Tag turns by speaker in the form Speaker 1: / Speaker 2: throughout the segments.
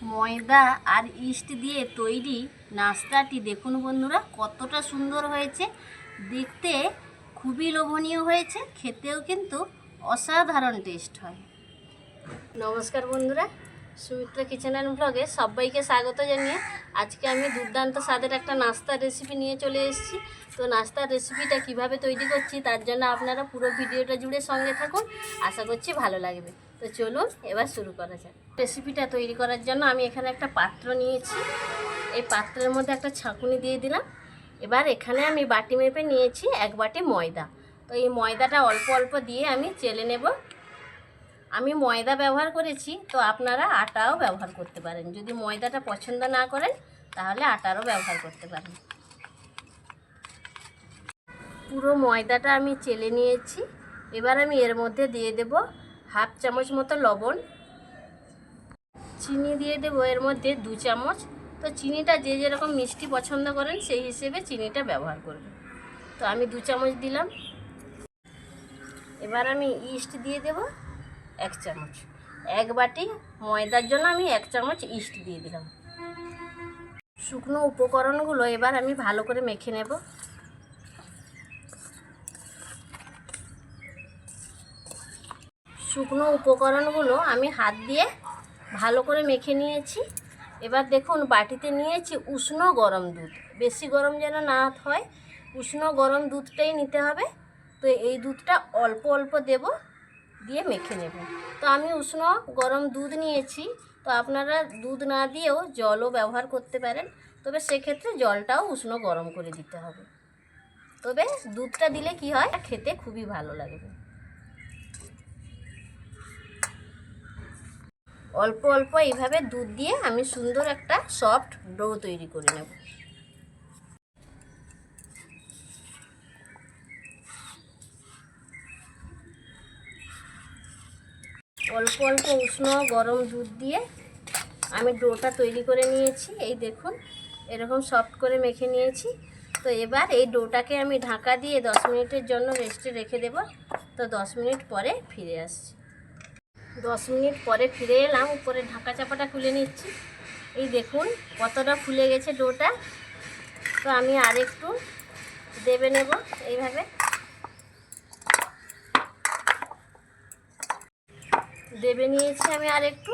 Speaker 1: ময়দা আর ইস্ট দিয়ে তৈরি নাস্তাটি দেখুন বন্ধুরা কতটা সুন্দর হয়েছে, দেখতে খুবই লোভনীয় হয়েছে, খেতেও কিন্তু অসাধারণ টেস্ট হয়। নমস্কার বন্ধুরা, সুমিত্রা কিচেন অ্যান্ড ব্লগে সবাইকে স্বাগত জানিয়ে আজকে আমি দুর্দান্ত স্বাদের একটা নাস্তার রেসিপি নিয়ে চলে এসেছি। তো নাস্তার রেসিপিটা কিভাবে তৈরি করছি তার জন্য আপনারা পুরো ভিডিওটা জুড়ে সঙ্গে থাকুন, আশা করছি ভালো লাগবে। তো চলুন এবার শুরু করা যাক। রেসিপিটা তৈরি করার জন্য আমি এখানে একটা পাত্র নিয়েছি, এই পাত্রের মধ্যে একটা ছাঁকুনি দিয়ে দিলাম। এবার এখানে আমি বাটি মেপে নিয়েছি 1 বাটি ময়দা। তো এই ময়দাটা অল্প অল্প দিয়ে আমি চেলে নেব। আমি ময়দা ব্যবহার করেছি, তো আপনারা আটাও ব্যবহার করতে পারেন। যদি ময়দাটা পছন্দ না করেন তাহলে আটারও ব্যবহার করতে পারেন। পুরো ময়দাটা আমি চেলে নিয়েছি। এবার আমি এর মধ্যে দিয়ে দেব 1/2 চামচ মতো লবণ, চিনি দিয়ে দেব এর মধ্যে 2 চামচ। তো চিনিটা যে যেরকম মিষ্টি পছন্দ করেন সেই হিসেবে চিনিটা ব্যবহার করবেন। তো আমি 2 চামচ দিলাম। এবার আমি ইস্ট দিয়ে দেব 1 চামচ। 1 বাটি ময়দার জন্য আমি 1 চামচ ইস্ট দিয়ে দিলাম। শুকনো উপকরণগুলো এবার আমি ভালো করে মেখে নেব। শুকনো উপকরণগুলো আমি হাত দিয়ে ভালো করে মেখে নিয়েছি। এবার দেখুন বাটিতে নিয়েছি উষ্ণ গরম দুধ, বেশি গরম যেন না হয়, উষ্ণ গরম দুধটাই নিতে হবে। তো এই দুধটা অল্প অল্প দেব, দিয়ে মেখে নেব। তো আমি উষ্ণ গরম দুধ নিয়েছি, তো আপনারা দুধ না দিয়েও জলও ব্যবহার করতে পারেন, তবে সেক্ষেত্রে জলটাও উষ্ণ গরম করে দিতে হবে। তবে দুধটা দিলে কি হয়, খেতে খুবই ভালো লাগবে। অল্প অল্প এইভাবে দুধ দিয়ে আমি সুন্দর একটা সফট ডো তৈরি করে নেব। অল্প অল্প উষ্ণ গরম দুধ দিয়ে আমি ডোটা তৈরি করে নিয়েছি। এই দেখুন এরকম সফট করে মেখে নিয়েছি। তো এবার এই ডোটাকে আমি ঢাকা দিয়ে 10 মিনিটের জন্য রেস্টে রেখে দেব। তো 10 মিনিট পরে ফিরে আসছি। 10 মিনিট পরে ফিরে এলাম, উপরে ঢাকা চাপাটা খুলে নিচ্ছি। এই দেখুন কতটা ফুলে গেছে ডোটা। তো আমি আরেকটু দেবে নেব এইভাবে। দেবে নিয়েছি আমি আরেকটু।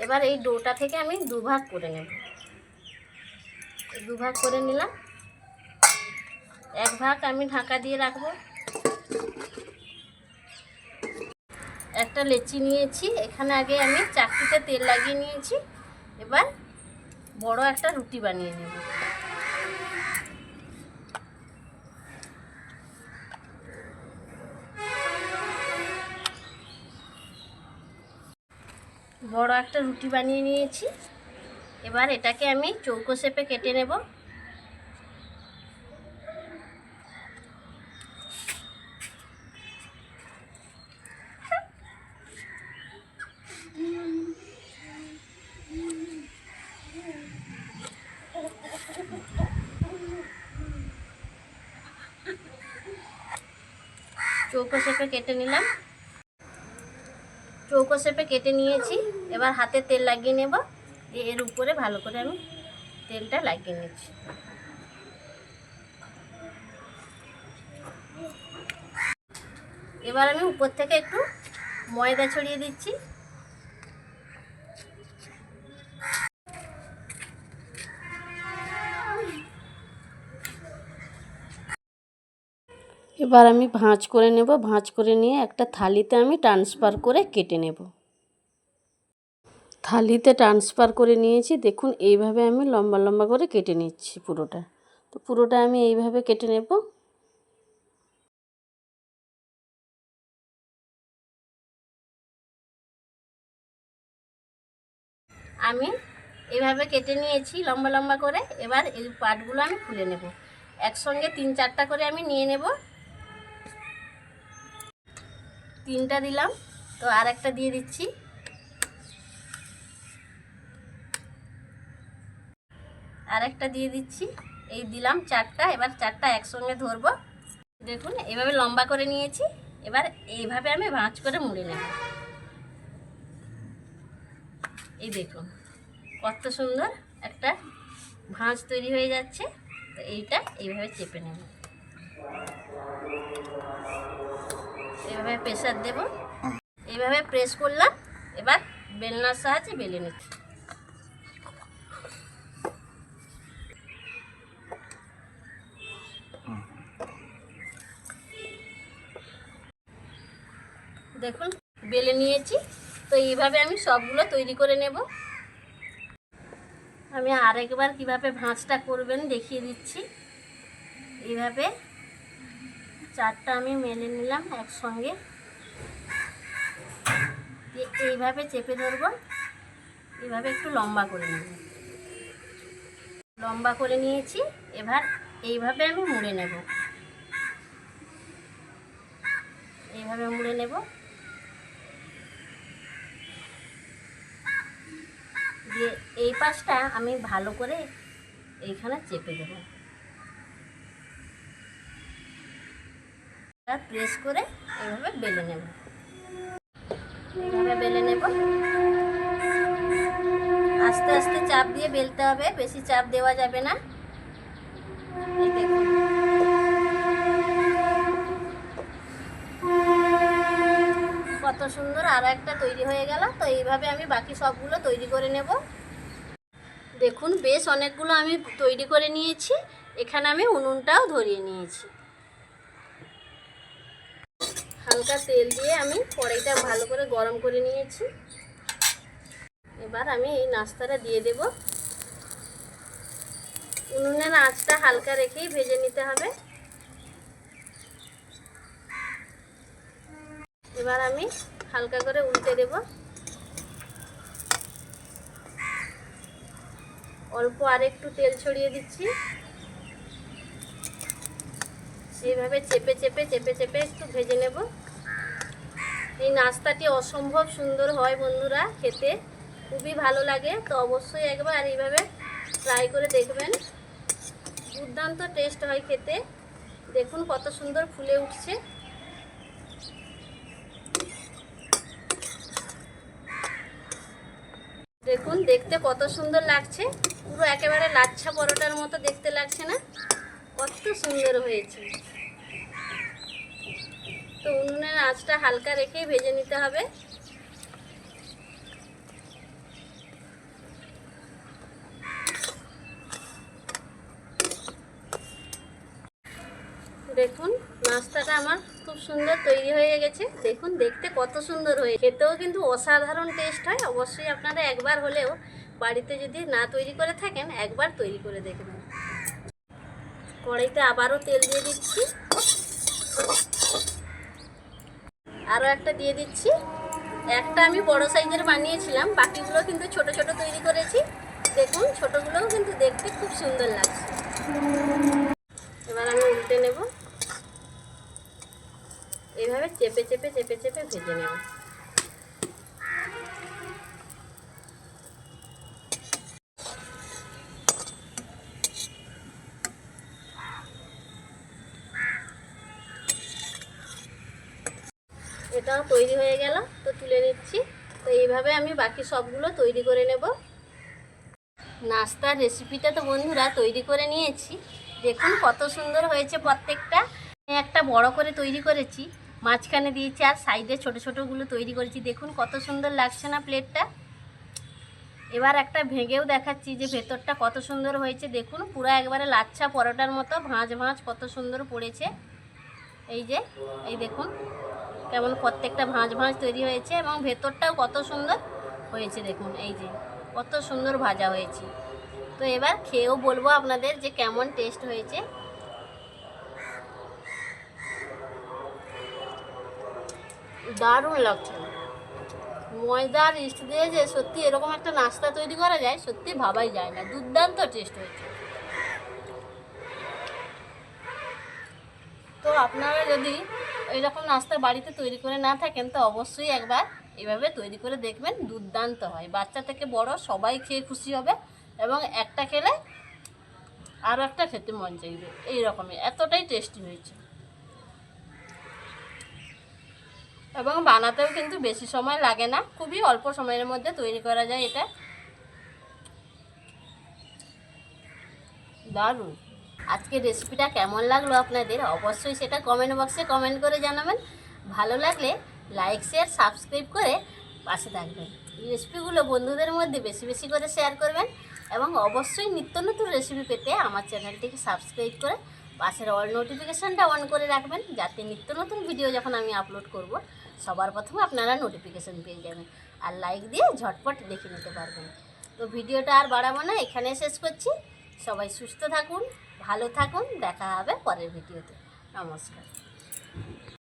Speaker 1: এবার এই ডোটা থেকে আমি 2 ভাগ করে নেব। 2 ভাগ করে নিলাম। 1 ভাগ আমি ঢাকা দিয়ে রাখবো। একটা লেচি নিয়েছি, এখানে আগে আমি চাকতিতে তেল লাগিয়ে নিয়েছি। এবার বড় একটা রুটি বানিয়ে নেব। বড় একটা রুটি বানিয়ে নিয়েছি। এবার এটাকে আমি চৌকো শেপে কেটে নেব। চৌকো শেপে কেটে নিলাম। চৌকো শেপে কেটে নিয়েছি। এবার হাতে তেল লাগিয়ে নেব। এর উপরে ভালো করে আমি তেলটা লাগিয়ে নিচ্ছি। এবার আমি উপর থেকে একটু ময়দা ছড়িয়ে দিচ্ছি। এবার আমি ভাঁজ করে নেব। ভাঁজ করে নিয়ে একটা থালিতে আমি ট্রান্সফার করে কেটে নেব। থালিতে ট্রান্সফার করে নিয়েছি। দেখুন এইভাবে আমি লম্বা লম্বা করে কেটে নিচ্ছি পুরোটা। তো পুরোটা আমি এইভাবে কেটে নেব। আমি এইভাবে কেটে নিয়েছি লম্বা লম্বা করে। এবার এই পার্টগুলো আমি খুলে নেব। একসঙ্গে 3-4টা করে আমি নিয়ে নেব। 3টা দিলাম, তো আর একটা দিয়ে দিচ্ছি। আর একটা দিয়ে দিচ্ছি। এই দিলাম 4টা। এবার 4টা একসঙ্গে ধরবো। দেখুন এইভাবে লম্বা করে নিয়েছি। এবার এইভাবে আমি ভাঁজ করে মুড়ে নেব। এই দেখুন কত সুন্দর একটা ভাঁজ তৈরি হয়ে যাচ্ছে। তো এইটা এইভাবে চেপে নেব, এইভাবে প্রেসার দেব, এইভাবে প্রেস করলাম। এবার বেলনার সাহায্যে বেলে নিচ্ছি। দেখুন বেলে নিয়েছি। তো এইভাবে আমি সবগুলো তৈরি করে নেব। আমি আরেকবার কিভাবে ভাঁজটা করবেন দেখিয়ে দিচ্ছি। এইভাবে 4টা আমি মেলে নিলাম একসঙ্গে, এইভাবে চেপে ধরবো, এইভাবে একটু লম্বা করে নেব। লম্বা করে নিয়েছি। এবার এইভাবে আমি মুড়ে নেব, এইভাবে মুড়ে নেব। দিয়ে এই পাশটা আমি ভালো করে এইখানে চেপে দেব, আর প্রেস করে এইভাবে বেলে নেব, এইভাবে বেলে নেব। আস্তে আস্তে চাপ দিয়ে বেলতে হবে, বেশি চাপ দেওয়া যাবে না। এই দেখুন কত সুন্দর আরো একটা তৈরি হয়ে গেল। তো এইভাবে আমি বাকি সবগুলো তৈরি করে নেব। দেখুন বেশ অনেকগুলো আমি তৈরি করে নিয়েছি। এখানে আমি উনুনটাও ধরিয়ে নিয়েছি। হালকা তেল দিয়ে আমি কড়াইটা ভালো করে গরম করে নিয়েছি। এবার আমি এই নাস্তাটা দিয়ে দেব। উনুনের আঁচটা হালকা রেখেই ভেজে নিতে হবে। এবার আমি হালকা করে উল্টে দেব। অল্প আরেকটু তেল ছড়িয়ে দিচ্ছি। এইভাবে চেপে চেপে চেপে চেপে একটু ভেজে নেব। এই নাস্তাটি অসম্ভব সুন্দর হয় বন্ধুরা, খেতে খুবই ভালো লাগে। তো অবশ্যই একবার এইভাবে ট্রাই করে দেখবেন, দুর্দান্ত টেস্ট হয় খেতে। দেখুন কত সুন্দর ফুলে উঠছে। দেখুন দেখতে কত সুন্দর লাগছে, পুরো একেবারে লাচ্ছা পরোটার মতো দেখতে লাগছে না? কত সুন্দর হয়েছে। তো উনুনের আঁচটা হালকা রেখেই ভেজে নিতে হবে। দেখুন নাস্তাটা আমার খুব সুন্দর তৈরি হয়ে গেছে। দেখুন দেখতে কত সুন্দর হয়ে, খেতেও কিন্তু অসাধারণ টেস্ট হয়। অবশ্যই আপনারা একবার হলেও বাড়িতে যদি না তৈরি করে থাকেন, একবার তৈরি করে দেখবেন। কড়াইতে আবারও তেল দিয়ে দিচ্ছি, আরও একটা দিয়ে দিচ্ছি। একটা আমি বড় সাইজের বানিয়েছিলাম, বাকিগুলো কিন্তু ছোট ছোট তৈরি করেছি। দেখুন ছোটগুলোও কিন্তু দেখতে খুব সুন্দর লাগছে। এবার আমি উল্টে নেব, এইভাবে চেপে চেপে চেপে চেপে ভেজে নেব। এটাও তৈরি হয়ে গেল। তো তুলে নিচ্ছি। তো এইভাবে আমি বাকি সবগুলো তৈরি করে নেব। নাস্তার রেসিপিটা তো বন্ধুরা তৈরি করে নিয়েছি। দেখুন কত সুন্দর হয়েছে প্রত্যেকটা। একটা বড় করে তৈরি করেছি, মাঝখানে দিয়েছি, আর সাইডে ছোট ছোটগুলো তৈরি করেছি। দেখুন কত সুন্দর লাগছে না প্লেটটা? এবার একটা ভেঙেও দেখাচ্ছি যে ভেতরটা কত সুন্দর হয়েছে। দেখুন পুরো একবারে লাচ্ছা পরোটার মতো ভাঁজ ভাঁজ কত সুন্দর পড়েছে। এই যে এই দেখুন কেমন প্রত্যেকটা ভাঁজ ভাঁজ তৈরি হয়েছে, এবং ভেতরটাও কত সুন্দর হয়েছে। দেখুন এই যে কত সুন্দর ভাজা হয়েছে। তো এবার খেয়েও বলবো আপনাদের যে কেমন টেস্ট হয়েছে। দারুণ লাগছে। ময়দার ইস্ট দিয়ে যে সত্যি এরকম একটা নাস্তা তৈরি করা যায়, সত্যি ভাবাই যায় না। দুর্দান্ত টেস্ট হয়েছে। তো আপনারা যদি এইরকম নাস্তা বাড়িতে তৈরি করে না থাকেন, তো অবশ্যই একবার এভাবে তৈরি করে দেখবেন। দুর্দান্ত হয়, বাচ্চা থেকে বড় সবাই খেয়ে খুশি হবে, এবং একটা খেলে আরও একটা খেতে মন চাইবে। এইরকমই এতটাই টেস্টি হয়েছে, এবং বানাতেও কিন্তু বেশি সময় লাগে না, খুবই অল্প সময়ের মধ্যে তৈরি করা যায় এটা। দারুণ। আজকের রেসিপিটা কেমন লাগলো আপনাদের অবশ্যই সেটা কমেন্ট বক্সে কমেন্ট করে জানাবেন। ভালো লাগলে লাইক শেয়ার সাবস্ক্রাইব করে পাশে থাকবেন। এই রেসিপিগুলো বন্ধুদের মধ্যে বেশি বেশি করে শেয়ার করবেন এবং অবশ্যই নিত্য নতুন রেসিপি পেতে আমার চ্যানেলটিকে সাবস্ক্রাইব করে পাশের অল নোটিফিকেশানটা অন করে রাখবেন, যাতে নিত্য নতুন ভিডিও যখন আমি আপলোড করব সবার প্রথমে আপনারা নোটিফিকেশান পেয়ে যাবেন আর লাইক দিয়ে ঝটপট দেখে নিতে পারবেন। তো ভিডিওটা আর বাড়াবো না, এখানে শেষ করছি। সবাই সুস্থ থাকুন, ভালো থাকুন, দেখা হবে পরের ভিডিওতে। নমস্কার।